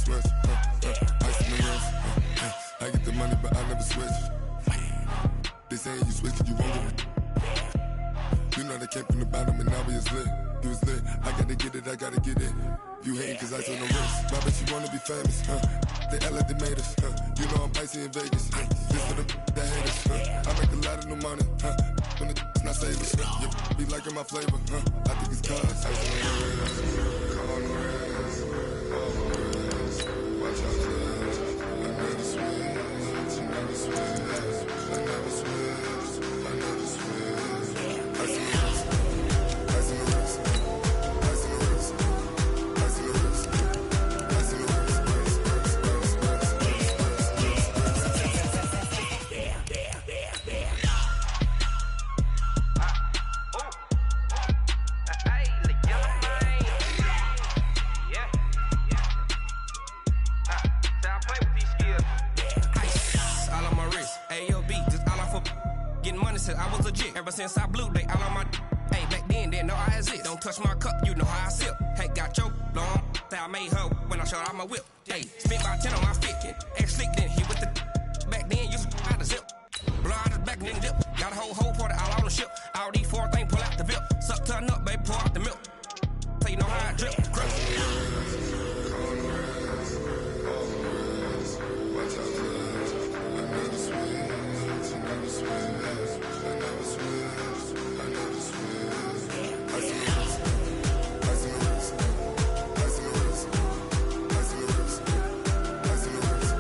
switch. Ice in the wrist. I get the money, but I never switch. They saying you switch 'cause you won't get it. You know they came from the bottom and now we is lit. You was lit. I gotta get it, I gotta get it. You hating 'cause ice on the wrist. Why bet you wanna be famous, They act like they made us, You know I'm icy in Vegas, This for the that hate us, I make a lot of new money, When it's not saving, You be liking my flavor, I think it's cause ice on the wrist. On the wrist. On the wrist. Watch out, cuz I never switch. I never switch. I never switch. I never switch. Ice on the wrist. Ice on the wrist. Ice on the wrist. Ice on the wrist. Ice on the wrist. I was legit ever since I blew they all on my hey back then didn't know I exist. Don't touch my cup, you know how I sip. Hey, got your long that I made her when I showed out my whip. Hey, spent about 10 on my fit. Ex slick then hit with the back then used to out the zip. Blow out his back and then dip. Got a whole party all on the ship. All these four things pull out the VIP. Suck turn up, baby, pour out the milk. So you know how I drip. Crush. Watch out, cuz I never switch. I never switch. I never switch. I never switch. Ice on the wrist. Ice on the wrist. Ice on the wrist. Ice on the wrist. Ice on the wrist.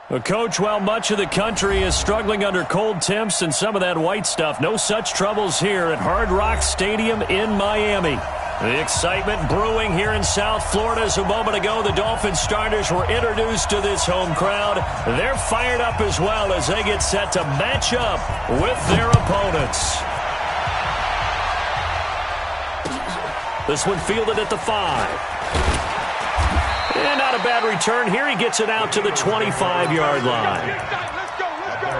Well, Coach, while much of the country is struggling under cold temps and some of that white stuff, no such troubles here at Hard Rock Stadium in Miami. The excitement brewing here in South Florida as a moment ago the Dolphins starters were introduced to this home crowd. They're fired up as well as they get set to match up with their opponents. This one fielded at the 5. And not a bad return here. He gets it out to the 25-yard line. Let's go, let's go.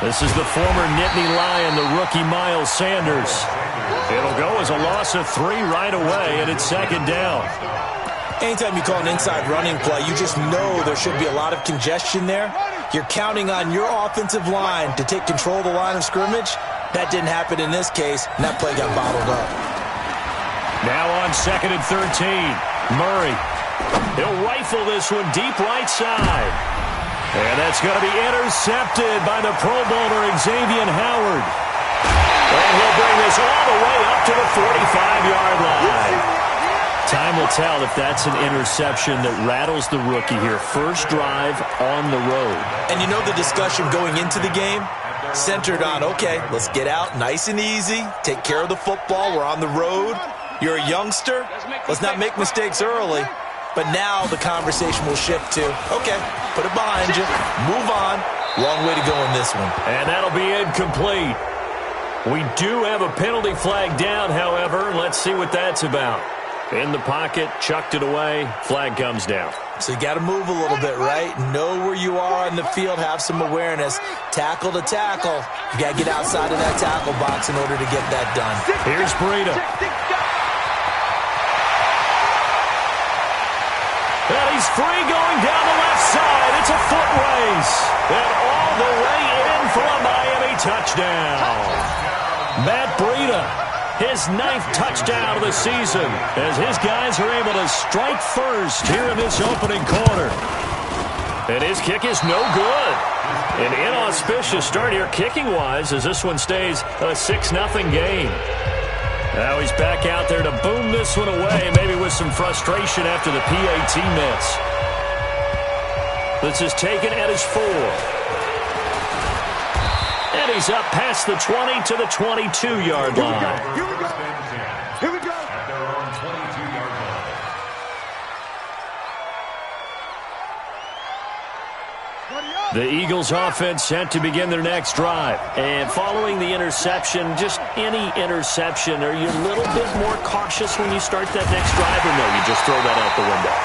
This is the former Nittany Lion, the rookie Miles Sanders. It'll go as a loss of 3 right away, and it's second down. Anytime you call an inside running play, you just know there should be a lot of congestion there. You're counting on your offensive line to take control of the line of scrimmage. That didn't happen in this case, and that play got bottled up. Now on 2nd and 13, Murray. He'll rifle this one deep right side. And that's going to be intercepted by the Pro Bowler Xavier Howard. And he'll bring this all the way up to the 45-yard line. Time will tell if that's an interception that rattles the rookie here. First drive on the road. And you know the discussion going into the game? Centered on, okay, let's get out nice and easy, take care of the football, we're on the road. You're a youngster, let's not make mistakes early. But now the conversation will shift to, okay, put it behind you, move on. Long way to go in this one. And that'll be incomplete. We do have a penalty flag down, however. Let's see what that's about. In the pocket, chucked it away, flag comes down. So you got to move a little bit, right? Know where you are on the field, have some awareness. Tackle to tackle. You got to get outside of that tackle box in order to get that done. Here's Breida. And he's free going down the left side. It's a foot race. And all the way in for a Miami touchdown. Matt Breida, his 9th touchdown of the season, as his guys are able to strike first here in this opening quarter. And his kick is no good. An inauspicious start here kicking-wise as this one stays a 6-0 game. Now he's back out there to boom this one away, maybe with some frustration after the PAT miss. This is taken at his 4. And he's up past the 20 to the 22-yard line. Here we go. Here we go. At their own 22-yard line. The Eagles offense set to begin their next drive. And following the interception, just any interception, are you a little bit more cautious when you start that next drive, or no, you just throw that out the window?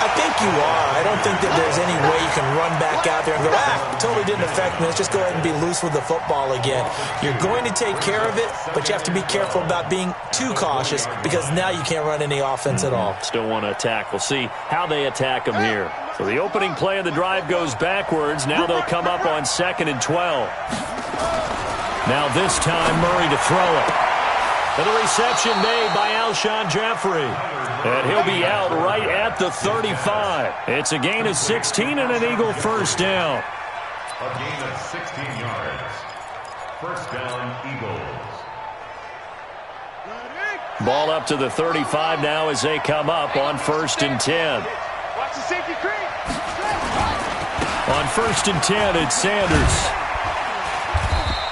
I think you are. I don't think that there's any way you can run back out there and go, it totally didn't affect me. Let's just go ahead and be loose with the football again. You're going to take care of it, but you have to be careful about being too cautious because now you can't run any offense at all. Still want to attack. We'll see how they attack them here. So the opening play of the drive goes backwards. Now they'll come up on 2nd and 12. Now this time, Murray to throw it. And the reception made by Alshon Jeffrey. And he'll be out right at the 35. It's a gain of 16 and an Eagle first down. A gain of 16 yards. First down, Eagles. Ball up to the 35 now as they come up on 1st and 10. Watch the safety creep. On 1st and 10, it's Sanders.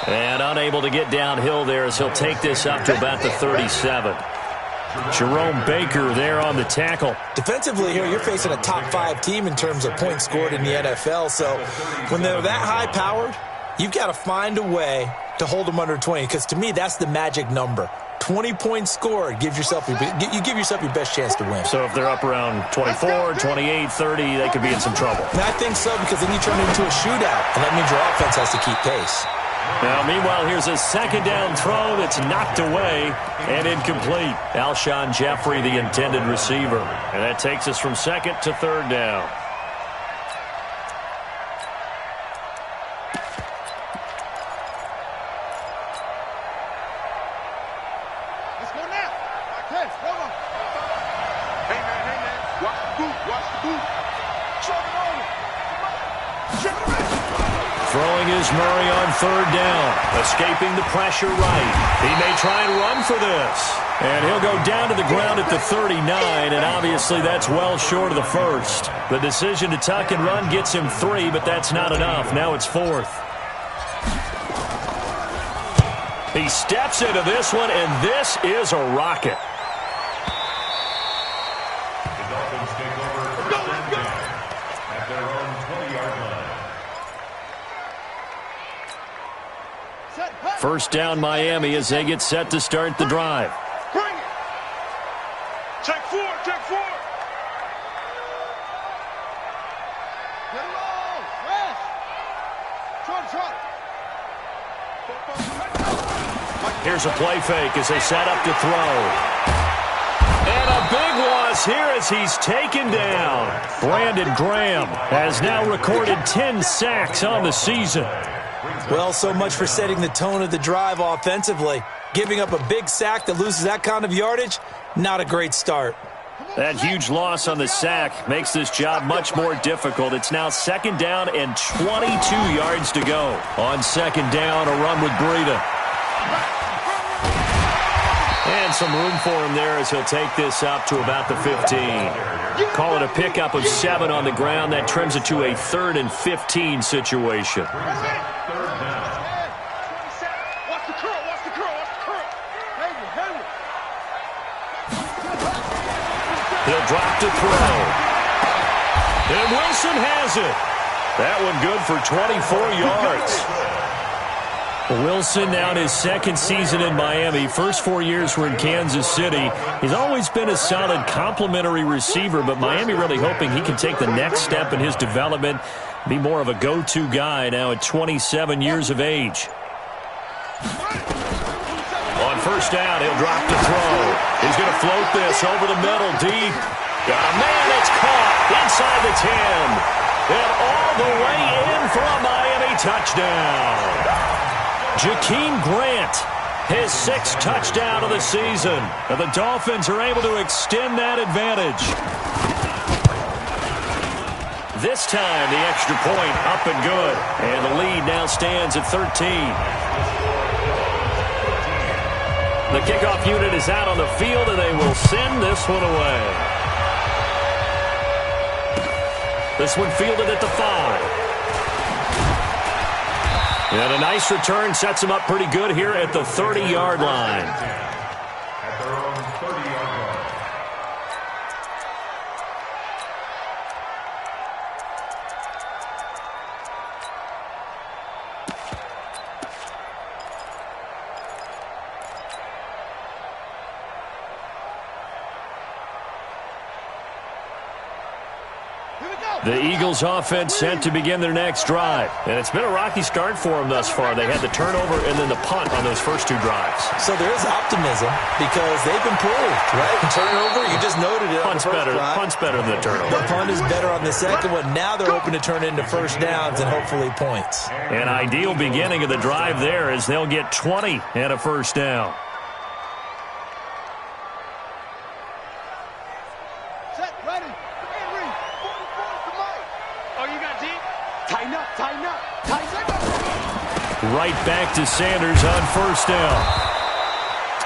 And unable to get downhill there as he'll take this up to about the 37. Jerome Baker there on the tackle. Defensively here, you're facing a top 5 team in terms of points scored in the NFL. So when they're that high-powered, you've got to find a way to hold them under 20. Because to me, that's the magic number. 20 points scored, you give yourself your best chance to win. So if they're up around 24, 28, 30, they could be in some trouble. And I think so, because then you turn it into a shootout, and that means your offense has to keep pace. Now, meanwhile, here's a 2nd down throw that's knocked away and incomplete. Alshon Jeffrey, the intended receiver. And that takes us from 2nd to 3rd down. Let's go now. Okay, come on. Hey, man. Watch the boot. Watch the boot. Truck it over. Throwing is Murray on 3rd down. Escaping the pressure right. He may try and run for this. And he'll go down to the ground at the 39, and obviously that's well short of the first. The decision to tuck and run gets him 3, but that's not enough. Now it's 4th. He steps into this one, and this is a rocket. The Dolphins take over first and 10 at their own 20-yard line. First down Miami as they get set to start the drive. Bring it. Check 4. Check 4. Get it on. Rest. Trot. Here's a play fake as they set up to throw. And a big loss here as he's taken down. Brandon Graham has now recorded 10 sacks on the season. Well, so much for setting the tone of the drive offensively. Giving up a big sack that loses that kind of yardage, not a great start. That huge loss on the sack makes this job much more difficult. It's now 2nd down and 22 yards to go. On 2nd down, a run with Breida. And some room for him there as he'll take this up to about the 15. Call it a pickup of 7 on the ground. That trims it to a 3rd and 15 situation. He'll drop to throw. And Wilson has it. That one good for 24 yards. Wilson now in his 2nd season in Miami. First 4 years were in Kansas City. He's always been a solid complementary receiver, but Miami really hoping he can take the next step in his development, be more of a go-to guy now at 27 years of age. On 1st down, he'll drop to throw. He's going to float this over the middle deep. Got a man that's caught inside the 10. And all the way in for a Miami touchdown. Jakeem Grant, his 6th touchdown of the season. And the Dolphins are able to extend that advantage. This time, the extra point up and good. And the lead now stands at 13. The kickoff unit is out on the field, and they will send this one away. This one fielded at the 5. And a nice return sets them up pretty good here at the 30-yard line. At their own 30-yard line. The Eagles offense set to begin their next drive. And it's been a rocky start for them thus far. They had the turnover and then the punt on those first two drives. So there is optimism because they've improved, right? Turnover, you just noted it. Punt's better than the turnover. The punt is better on the second one. Now they're hoping to turn into first downs and hopefully points. An ideal beginning of the drive there as they'll get 20 and a first down. Right back to Sanders on first down.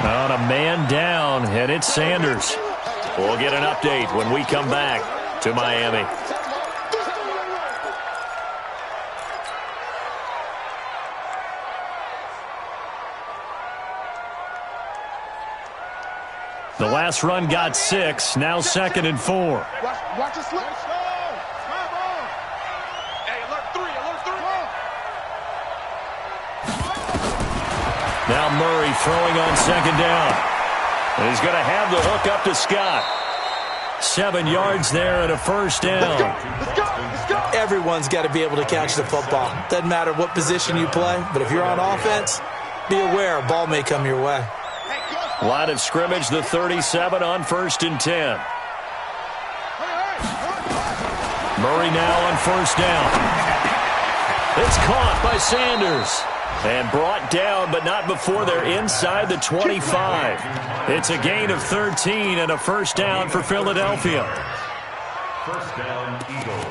On a man down, and it's Sanders. We'll get an update when we come back to Miami. The last run got 6, now 2nd and 4. Watch it slip. Now Murray throwing on second down. And he's going to have the hook up to Scott. 7 yards there and a first down. Let's go. Everyone's got to be able to catch the football. Doesn't matter what position you play, but if you're on offense, be aware a ball may come your way. Line of scrimmage, the 37 on 1st and 10. Murray now on first down. It's caught by Sanders. And brought down, but not before they're inside the 25. It's a gain of 13 and a first down for Philadelphia. First down, Eagles.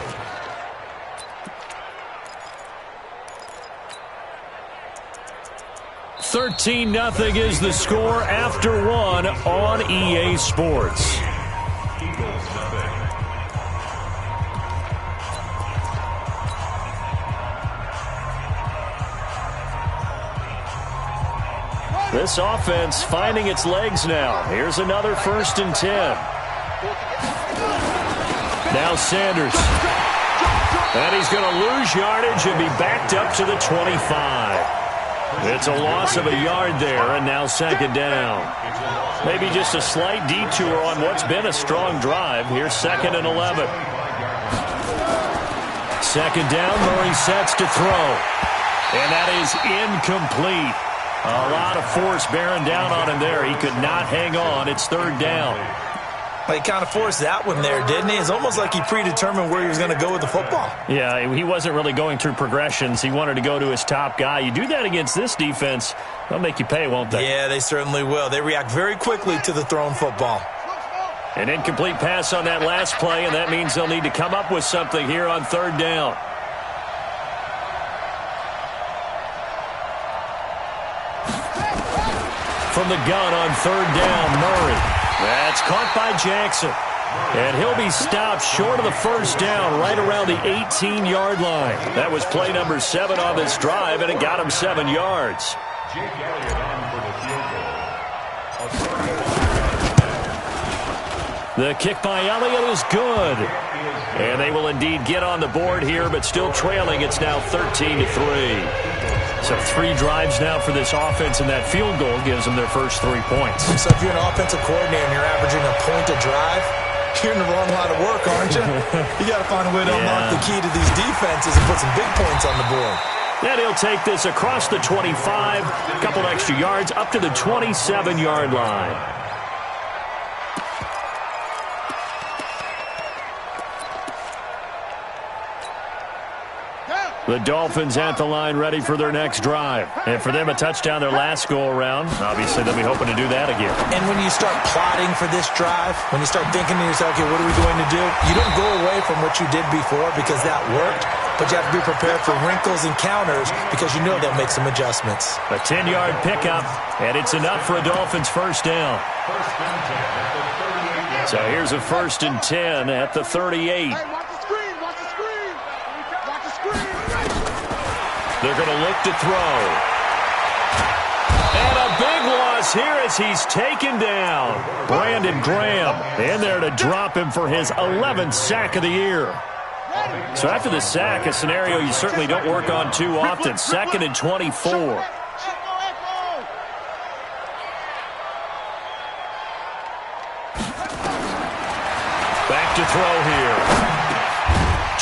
$13-0 is the score after 1 on EA Sports. Eagles nothing. This offense finding its legs now. Here's another 1st and 10. Now Sanders. And he's going to lose yardage and be backed up to the 25. It's a loss of a yard there, and now 2nd down. Maybe just a slight detour on what's been a strong drive. Here's 2nd and 11. 2nd down, Murray sets to throw. And that is incomplete. A lot of force bearing down on him there. He could not hang on. It's 3rd down. Well, he kind of forced that one there, didn't he? It's almost like he predetermined where he was going to go with the football. Yeah, he wasn't really going through progressions. He wanted to go to his top guy. You do that against this defense, they'll make you pay, won't they? Yeah, they certainly will. They react very quickly to the thrown football. An incomplete pass on that last play, and that means they'll need to come up with something here on 3rd down. From the gun on 3rd down, Murray. That's caught by Jackson. And he'll be stopped short of the first down right around the 18-yard line. That was play number 7 on this drive, and it got him 7 yards. Jake Elliott on for the field goal. The kick by Elliott is good. And they will indeed get on the board here, but still trailing. It's now 13-3. So 3 drives now for this offense, and that field goal gives them their first 3 points. So if you're an offensive coordinator and you're averaging a point a drive, you're in the wrong line of work, aren't you? You got to find a way to unlock the key to these defenses and put some big points on the board. Then he'll take this across the 25, a couple extra yards, up to the 27-yard line. The Dolphins at the line ready for their next drive. And for them, a touchdown their last go-around. Obviously, they'll be hoping to do that again. And when you start plotting for this drive, when you start thinking to yourself, okay, what are we going to do? You don't go away from what you did before because that worked, but you have to be prepared for wrinkles and counters because you know they'll make some adjustments. A 10-yard pickup, and it's enough for a Dolphins first down. So here's a 1st and 10 at the 38. Hey, watch the screen. Watch the screen. Watch the screen. They're going to look to throw. And a big loss here as he's taken down. Brandon Graham in there to drop him for his 11th sack of the year. So after the sack, a scenario you certainly don't work on too often. 2nd and 24. Back to throw here.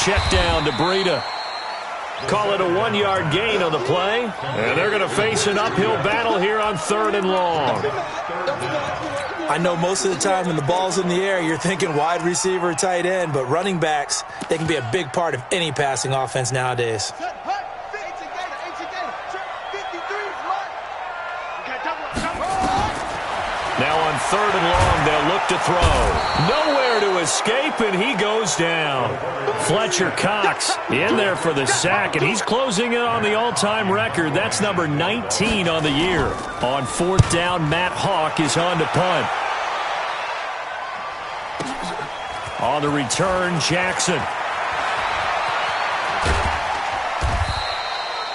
Check down to Breida. Call it a 1-yard gain on the play. And they're going to face an uphill battle here on 3rd and long. I know most of the time when the ball's in the air, you're thinking wide receiver, tight end, but running backs, they can be a big part of any passing offense nowadays. Now on 3rd and long, they'll look to throw. Nowhere to escape, and he goes down. Fletcher Cox in there for the sack, and he's closing in on the all-time record. That's number 19 on the year. On 4th down, Matt Hawk is on to punt. On the return, Jackson.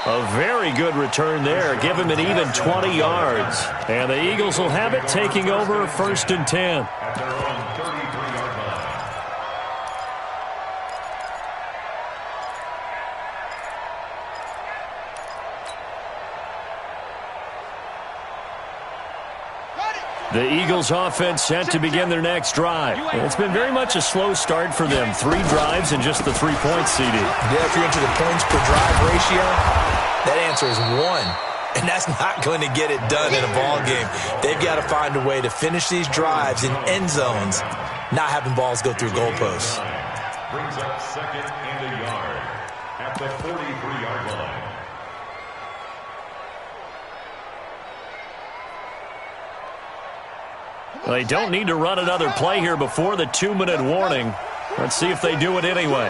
A very good return there. Give him an even 20 yards. And the Eagles will have it, taking over 1st and 10. At their own 33-yard line. The Eagles offense set to begin their next drive. It's been very much a slow start for them. 3 drives and just the 3 points, CD. Yeah, if you're into the points per drive ratio, that answer is 1. And that's not going to get it done in a ball game. They've got to find a way to finish these drives in end zones, not having balls go through goalposts. Brings up 2nd and a yard at the 43-yard line. They don't need to run another play here before the 2-minute warning. Let's see if they do it anyway.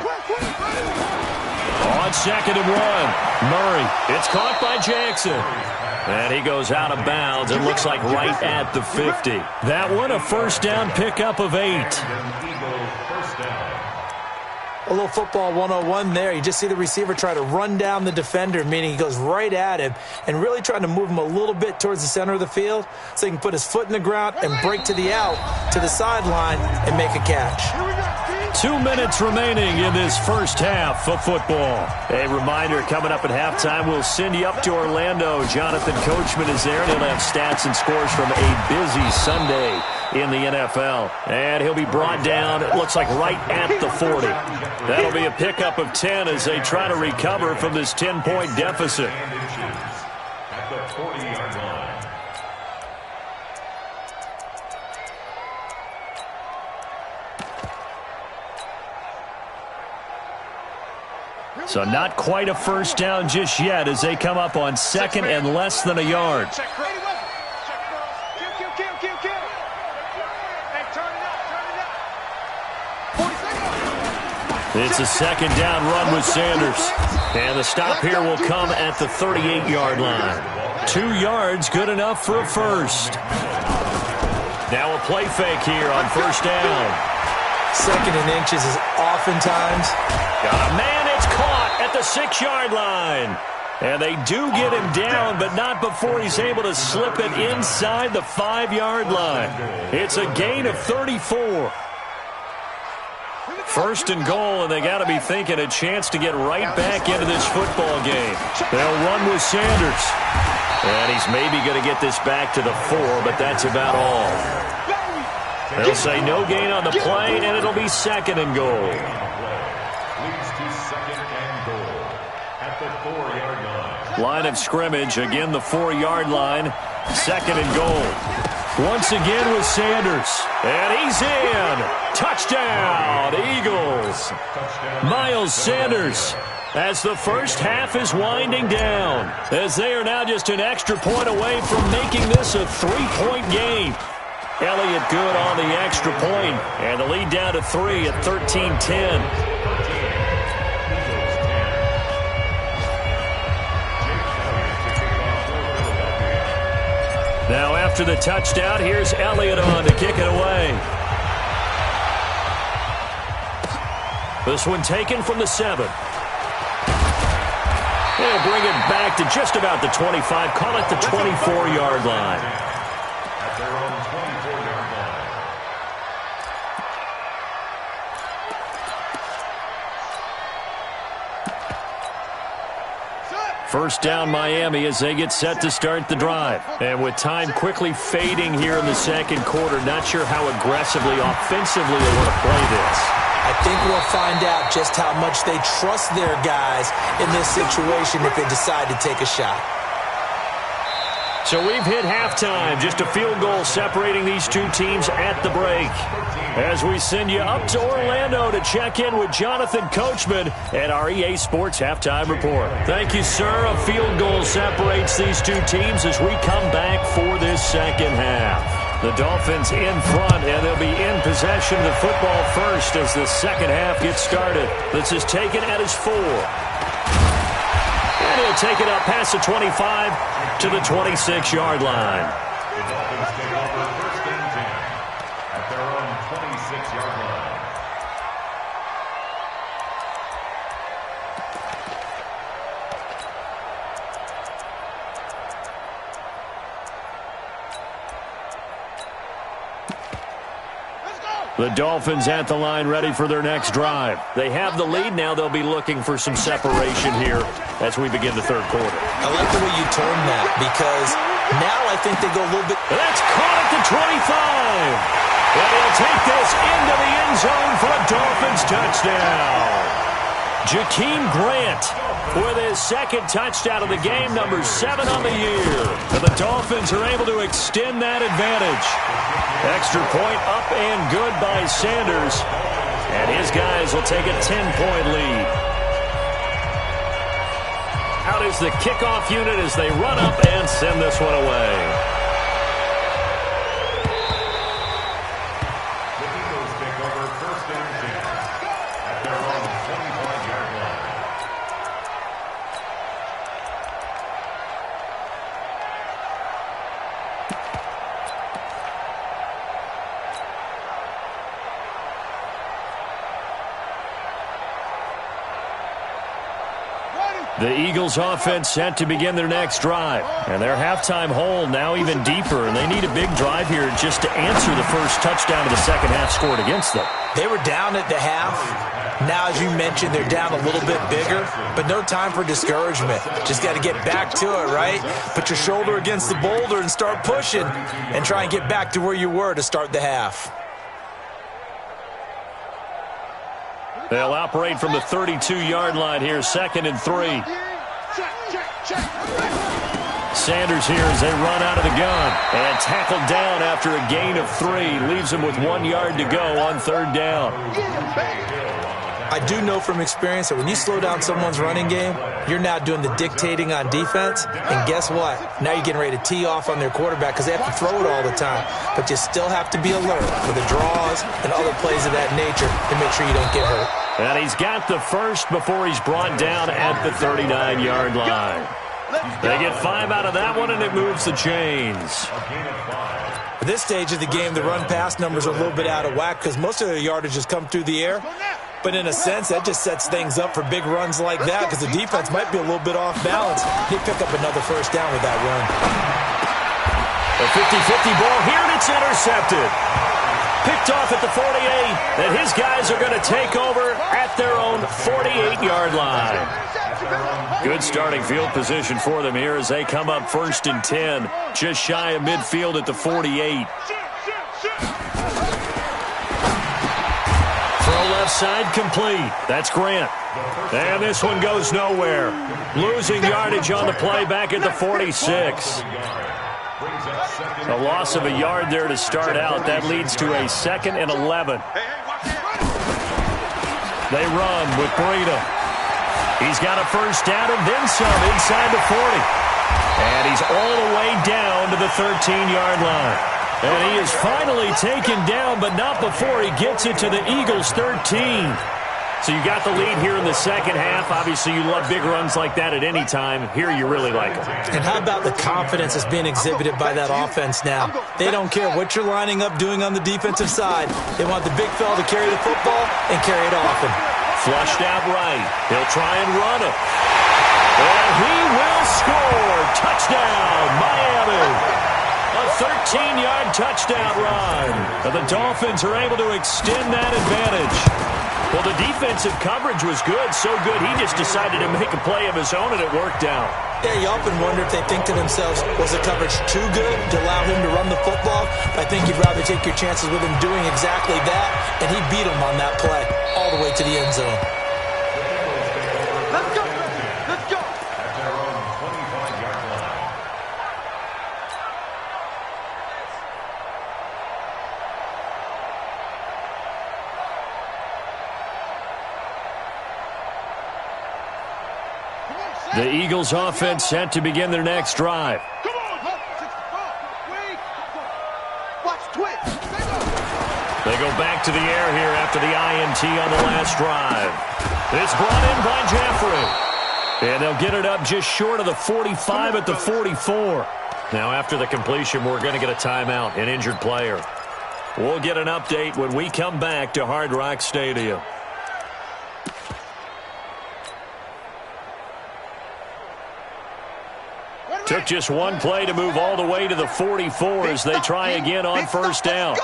On 2nd and 1, Murray. It's caught by Jackson. And he goes out of bounds. It looks like right at the 50. That one, a 1st down pickup of 8. A little football 101 there. You just see the receiver try to run down the defender, meaning he goes right at him and really trying to move him a little bit towards the center of the field so he can put his foot in the ground and break to the out, to the sideline, and make a catch. 2 minutes remaining in this first half of football. A reminder, coming up at halftime, we'll send you up to Orlando. Jonathan Coachman is there, and he'll have stats and scores from a busy Sunday in the NFL. And he'll be brought down, it looks like right at the 40. That'll be a pickup of 10 as they try to recover from this 10-point deficit. At the 40-yard line. So not quite a 1st down just yet as they come up on 2nd and less than a yard. It's a 2nd down run with Sanders. And the stop here will come at the 38-yard line. 2 yards, good enough for a 1st. Now a play fake here on 1st down. 2nd and inches is oftentimes. Got a man, it's caught at the 6-yard line. And they do get him down, but not before he's able to slip it inside the 5-yard line. It's a gain of 34. 1st and goal, and they got to be thinking a chance to get right back into this football game. They'll run with Sanders. And he's maybe going to get this back to the 4, but that's about all. They'll say no gain on the play, and it'll be 2nd and goal. Leads to 2nd and goal at the 4-yard line. Line of scrimmage, again the 4-yard line, 2nd and goal. Once again with Sanders, and he's in. Touchdown, Eagles. Miles Sanders, as the first half is winding down, as they are now just an extra point away from making this a 3-point game. Elliott good on the extra point, and the lead down to 3 at 13-10. Now after the touchdown, here's Elliott on to kick it away. This one taken from the 7. They'll bring it back to just about the 25. Call it the 24-yard line. At their own 24-yard line. First down, Miami, as they get set to start the drive. And with time quickly fading here in the second quarter, not sure how aggressively, offensively they want to play this. I think we'll find out just how much they trust their guys in this situation if they decide to take a shot. So we've hit halftime, just a field goal separating these two teams at the break. As we send you up to Orlando to check in with Jonathan Coachman at our EA Sports Halftime Report. Thank you, sir. A field goal separates these two teams as we come back for this second half. The Dolphins in front, and they'll be in possession of the football first as the second half gets started. This is taken at his 4. And he'll take it up past the 25 to the 26-yard line. The Dolphins take over first and 10 at their own 26-yard line. The Dolphins at the line ready for their next drive. They have the lead now. They'll be looking for some separation here as we begin the third quarter. I like the way you term that because now I think they go a little bit. That's caught at the 25. And he'll take this into the end zone for a Dolphins touchdown. Jakeem Grant with his second touchdown of the game, number 7 on the year. And the Dolphins are able to extend that advantage. Extra point up and good by Sanders. And his guys will take a 10-point lead. Out is the kickoff unit as they run up and send this one away. The Eagles take over first and 10 at their own 25-yard line. The Eagles offense set to begin their next drive. And their halftime hole now even deeper. And they need a big drive here just to answer the first touchdown of the second half scored against them. They were down at the half. Now, as you mentioned, they're down a little bit bigger, but no time for discouragement. Just got to get back to it, right? Put your shoulder against the boulder and start pushing and try and get back to where you were to start the half. They'll operate from the 32-yard line here, 2nd and 3. Sanders here as they run out of the gun. And tackled down after a gain of 3. Leaves him with 1 yard to go on 3rd down. I do know from experience that when you slow down someone's running game, you're now doing the dictating on defense. And guess what? Now you're getting ready to tee off on their quarterback because they have to throw it all the time. But you still have to be alert for the draws and other plays of that nature to make sure you don't get hurt. And he's got the first before he's brought down at the 39-yard line. They get 5 out of that one, and it moves the chains. At this stage of the game, the run-pass numbers are a little bit out of whack because most of their yardage has come through the air. But in a sense, that just sets things up for big runs like that because the defense might be a little bit off balance. They pick up another first down with that run. A 50-50 ball here, and it's intercepted. Picked off at the 48, and his guys are going to take over at their own 48-yard line. Good starting field position for them here as they come up 1st and 10, just shy of midfield at the 48. Throw left side complete. That's Grant. And this one goes nowhere. Losing yardage on the play back at the 46. A loss of a yard there to start out. That leads to a 2nd and 11. They run with Breida. He's got a first down and then some inside the 40. And he's all the way down to the 13-yard line. And he is finally taken down, but not before he gets it to the Eagles' 13. So you got the lead here in the second half. Obviously, you love big runs like that at any time. Here, you really like them. And how about the confidence that's being exhibited by that offense now? They don't care what you're lining up doing on the defensive side. They want the big fella to carry the football and carry it often. Flushed out right. He'll try and run it. And he will score. Touchdown, Miami. A 13-yard touchdown run. And the Dolphins are able to extend that advantage. Well, the defensive coverage was good, so good he just decided to make a play of his own, and it worked out. Yeah, you often wonder if they think to themselves, was the coverage too good to allow him to run the football? I think you'd rather take your chances with him doing exactly that, and he beat him on that play all the way to the end zone. Let's go. Let's go. At their own 25-yard line. The Eagles offense set to begin their next drive. Come on. Wait. Watch twitch. They go back to the air here after the INT on the last drive. It's brought in by Jeffrey. And they'll get it up just short of the 45 at the 44. Now after the completion, we're going to get a timeout, an injured player. We'll get an update when we come back to Hard Rock Stadium. Took just one play to move all the way to the 44 as they try again on first down.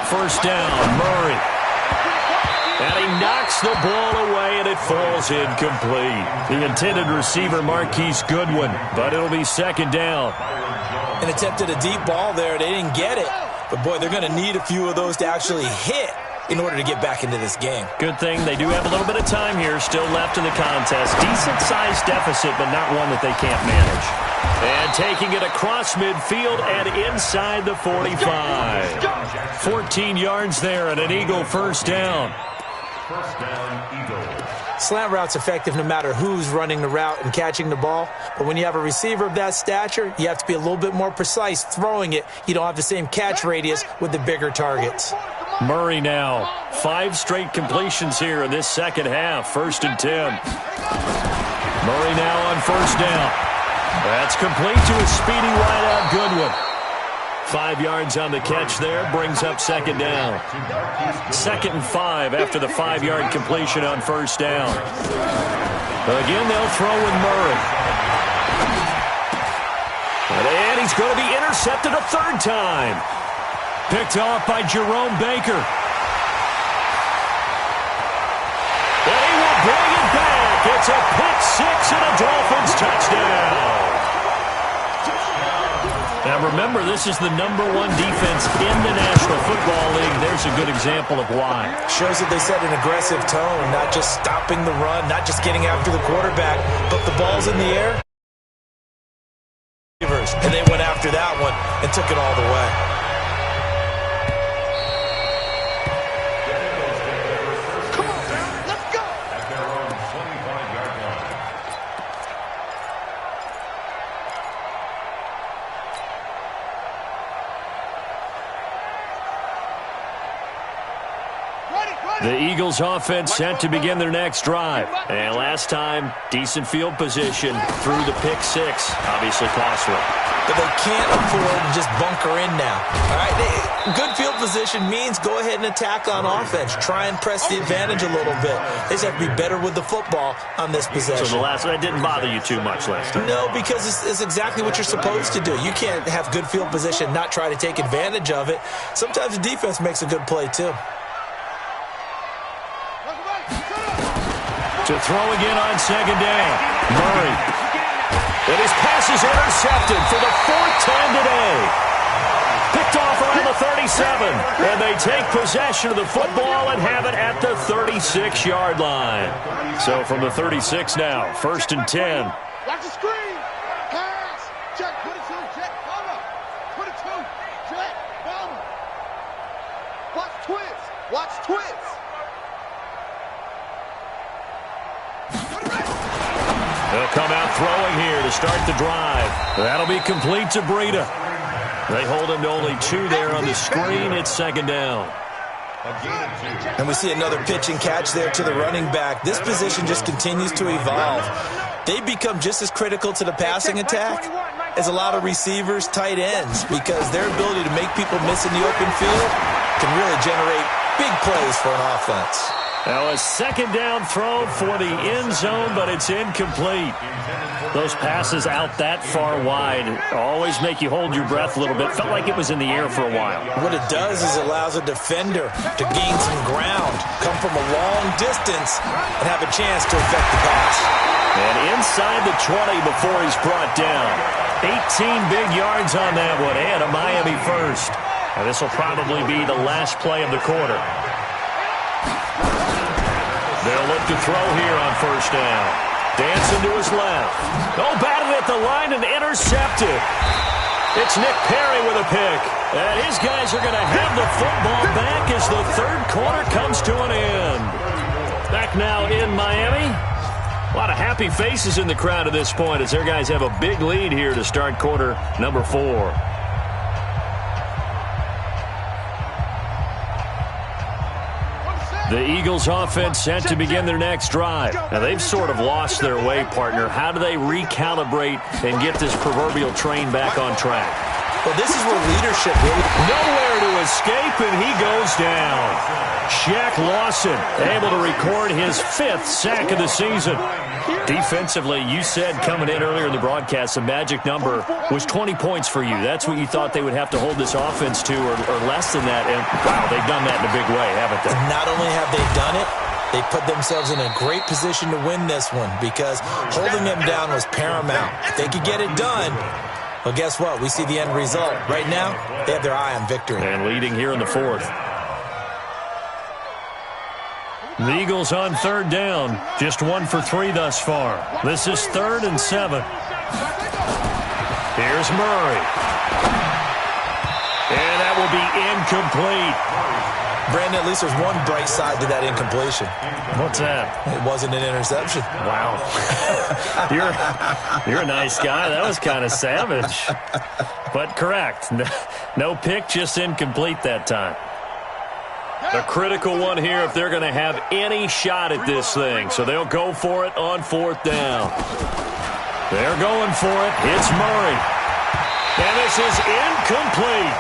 First down, Murray. And he knocks the ball away, and it falls incomplete. The intended receiver, Marquise Goodwin, but it'll be second down. And attempted a deep ball there. They didn't get it. But, boy, they're going to need a few of those to actually hit in order to get back into this game. Good thing they do have a little bit of time here still left in the contest. Decent-sized deficit, but not one that they can't manage. And taking it across midfield and inside the 45. 14 yards there and an Eagle first down. First down, Eagles. Slant route's effective no matter who's running the route and catching the ball. But when you have a receiver of that stature, you have to be a little bit more precise throwing it. You don't have the same catch radius with the bigger targets. Murray now. 5 straight completions here in this second half. 1st and 10. Murray now on first down. That's complete to a speedy wideout Goodwin. 5 yards on the catch there. Brings up second down. 2nd and 5 after the 5-yard completion on first down. Again, they'll throw with Murray. And he's going to be intercepted a 3rd time. Picked off by Jerome Baker. And he will bring it back. It's a pick 6 and a Dolphins touchdown. Now remember, this is the #1 defense in the National Football League. There's a good example of why. Shows that they set an aggressive tone, not just stopping the run, not just getting after the quarterback, but the ball's in the air. And they went after that one and took it all the way. The Eagles offense set to begin their next drive. And last time, decent field position through the pick 6. Obviously costly. But they can't afford to just bunker in now. All right, good field position means go ahead and attack on offense. Try and press the advantage a little bit. They just have to be better with the football on this possession. So the last one didn't bother you too much last time? No, because it's exactly what you're supposed to do. You can't have good field position, not try to take advantage of it. Sometimes the defense makes a good play, too. To throw again on second down. Murray. And his pass is intercepted for the 4th time today. Picked off around the 37. And they take possession of the football and have it at the 36-yard line. So from the 36 now, 1st and 10. Watch the screen. Pass. Check. 22. Check. Bomber. 22. Check. Bomber. Watch twist. Watch twist. They'll come out throwing here to start the drive. That'll be complete to Breida. They hold him to only 2 there on the screen. It's second down. And we see another pitch and catch there to the running back. This position just continues to evolve. They become just as critical to the passing attack as a lot of receivers, tight ends, because their ability to make people miss in the open field can really generate Big plays for an offense. Now a second down throw for the end zone, but it's incomplete. Those passes out that far wide always make you hold your breath a little bit. Felt like it was in the air for a while. What it does is it allows a defender to gain some ground, come from a long distance, and have a chance to affect the pass. And inside the 20 before he's brought down. 18 big yards on that one, and a Miami first. Now this will probably be the last play of the quarter. They'll look to throw here on first down. Dancing to his left. Oh, batted at the line and intercepted. It's Nick Perry with a pick. And his guys are going to have the football back as the third quarter comes to an end. Back now in Miami. A lot of happy faces in the crowd at this point as their guys have a big lead here to start quarter number 4. The Eagles offense set to begin their next drive. Now, they've sort of lost their way, partner. How do they recalibrate and get this proverbial train back on track? Well, this is where leadership really... Nowhere to escape, and he goes down. Shaq Lawson able to record his 5th sack of the season. Defensively, you said coming in earlier in the broadcast, the magic number was 20 points for you. That's what you thought they would have to hold this offense to, or less than that. And, wow, they've done that in a big way, haven't they? Not only have they done it, they put themselves in a great position to win this one because holding them down was paramount. If they could get it done, well, guess what? We see the end result. Right now, they have their eye on victory. And leading here in the 4th. The Eagles on third down. Just 1 for 3 thus far. This is 3rd and 7. Here's Murray. And that will be incomplete. Brandon, at least there's one bright side to that incompletion. What's that? It wasn't an interception. Wow. You're a nice guy. That was kind of savage. But correct. No pick, just incomplete that time. The critical one here if they're going to have any shot at this thing. So they'll go for it on 4th down. They're going for it. It's Murray. And this is incomplete.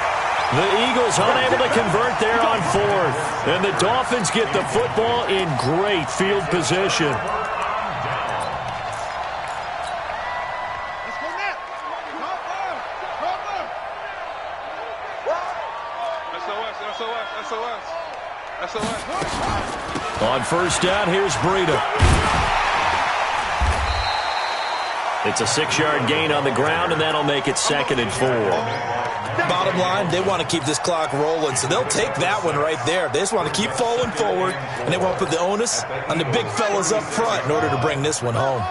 The Eagles unable to convert there on 4th. And the Dolphins get the football in great field position. On first down, here's Breida. It's a 6-yard gain on the ground, and that'll make it 2nd and 4. Bottom line, they want to keep this clock rolling, so they'll take that one right there. They just want to keep falling forward, and they want to put the onus on the big fellas up front in order to bring this one home.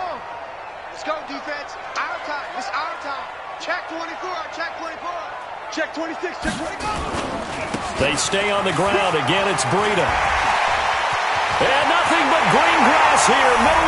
Let's go, defense. Our time. It's our time. Check 24. Check 24. Check 26. Check 24. They stay on the ground. Again, it's Breida. And nothing but green grass here. Middle